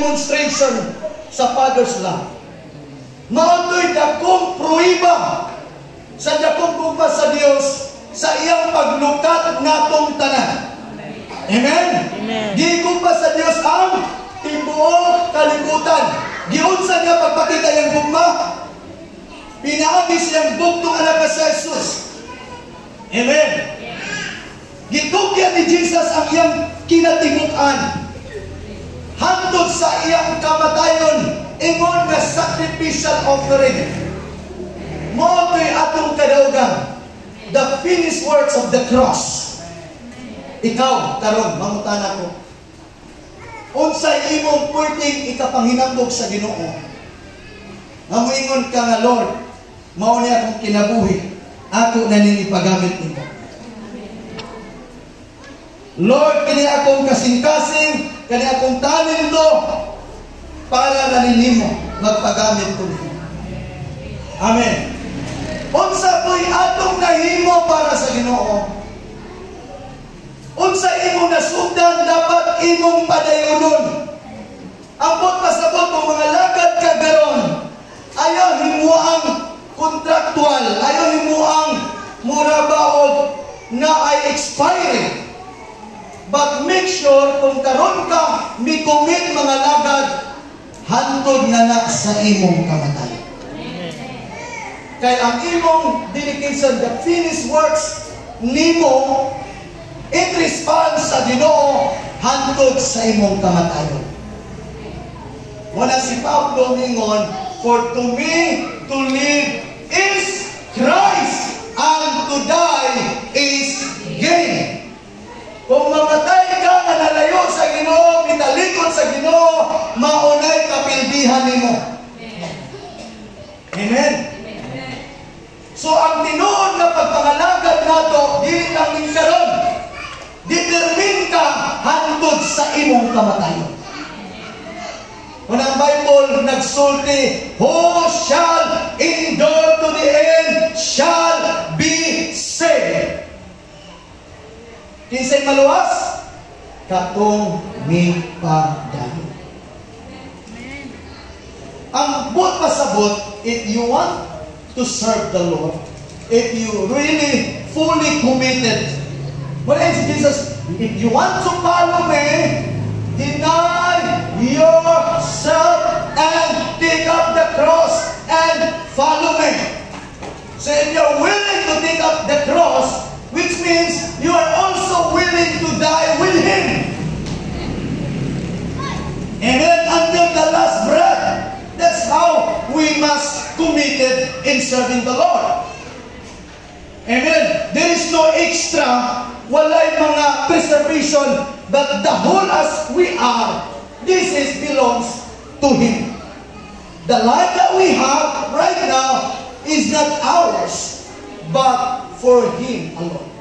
demonstration sa Father's love. Mao'y dakong pruiba sa dakong gugma sa Dios sa iyang paglukat natong tanan. Amen? Amen. Gigugma sa Dios ang tibuok kalibutan. Giunsa niya pagpakita yung gugma? Pinaagi siyang buktong anak sa Jesus. Amen. Gitukyan ni Jesus ang iyang kinatibukan. Hantod sa iyang kamatayon, ingon nga sacrificial offering. Mo'to'y atong kadaugan, the finished works of the cross. Ikaw, karon, mangutana ko, unsay imong pwedeng ikapanghinambog sa Ginoo? Nga moingon ka nga, Lord, mao ni akong kinabuhi, ako na ning ipagamit nimo. Lord, kini akong kasing-kasing, kani akong talento para na nimo magpagamit ko nimo. Amen. Unsa to'y atong nahimo para sa Ginoo? Unsa imong nasugdan dapat imong padayonon. Ambot pasabot mo mga lagad kagaron. Ayaw himuang kontraktual, ayaw himuang murabaog na ay expiring. But make sure kung karon ka mi-commit mga lagad hantod na sa imong kamatayon. Kaya ang imong dedication, the finished works nimo, in response sa Ginoo hantod sa imong kamatayon. Wala si Pablo ningon, for to me to live is Christ, and to die is gain. Kung mamatay ka na nalayo sa Ginoo, mitalikod sa Ginoo, maunay kapildihan nimo. Amen. So ang tinuod na pagpangalagad nato, dili lang ning karon. Determine ka hantod sa imong kamatayon. Kung ang Bible nagsulti, who shall endure to the end shall be saved. Kinsay maluwas? Katong mipadalo. Ang but pasabot, if you want to serve the Lord, if you really fully committed, what is Jesus? If you want to follow me, deny yourself and take up the cross and follow me. So if you're willing to take up the cross, which means you are also willing to die with Him. Amen. Until the last breath. That's how we must committed in serving the Lord. Amen. There is no extra, walay mga preservation, but the whole as we are, this belongs to Him. The life that we have right now is not ours, but for Him alone.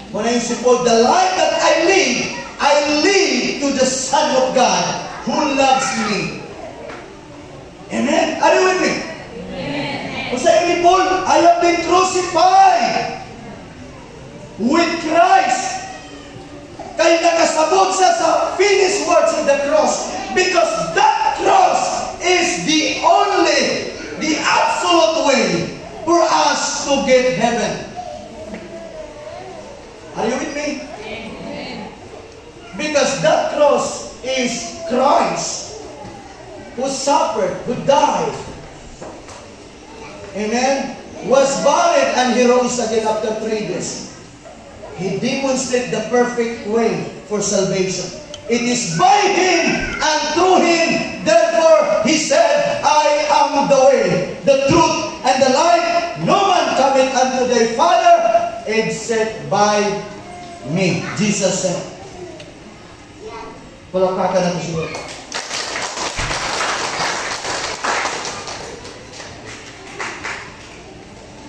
When I say, for the life that I live to the Son of God who loves me. Amen? Are you with me? Amen. Kung sa ni Paul, I have been crucified with Christ. Kaya nakasabot siya sa finished works of the cross. Because that cross is the only, the absolute way for us to get heaven. Are you with me? Amen. Because that cross is Christ who suffered, who died. Amen. Was buried and He rose again after 3 days. He demonstrated the perfect way for salvation. It is by Him and through Him. Therefore, He said, I am the way, the truth, and the life. No man cometh unto the Father except by me. Jesus said. Palakpakan natin siguro.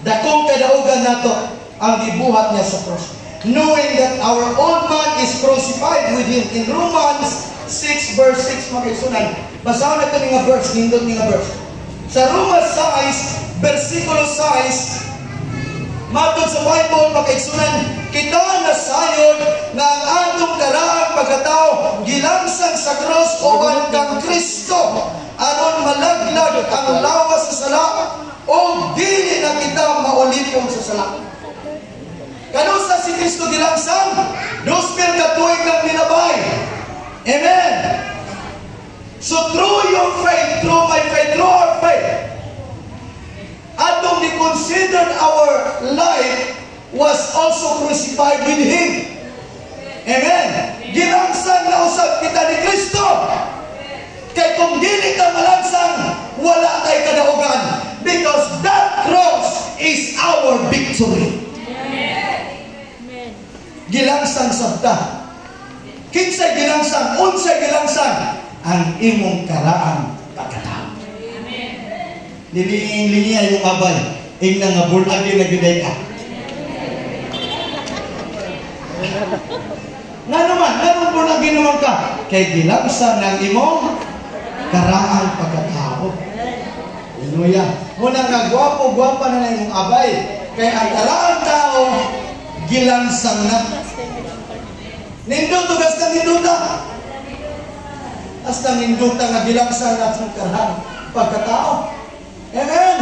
Dakong kadaugan nato ang gibuhat niya sa cross. Knowing that our old man is crucified with Him. In Romans 6 verse 6, makisunan. Basahan natin nga verse, nindot nga verse. Sa Romans 6, versikulo 6, matod sa Bible, makaigsunan, kita nasayod na ang atong karaang pagkatao gilangsang sa cross uban kang Kristo aron malaglag ang lawas sa sala o dili na kita maulipong sa sala. Kanusa si Kristo gilangsang? 2,000 katuig lang minabay. Amen. So through your faith, through my faith, through our faith, atong considered our life was also crucified with Him. Amen. Gilangsang na usab kita ni Kristo. Kay kung dili ka malangsang, wala tay kadaugan. Because that cross is our victory. Gilangsang sabta. Kinsay gilangsang, unsay gilangsang, ang imong karaang pagkatao. Lilingi-lingi yung abay. Ingna nga bulagi na giday ka. Nga naman, ganun bulagi naman ka. Kay gilangsang ng imong karaang pagkatao. Hallelujah. Muna nga gwapo-gwapa na yung abay. Kay ang karaang tao, gilangsang na. Nindot, hasta ninduta. Hasta ninduta nga gilangsang na itong karaang pagkatao. Amen.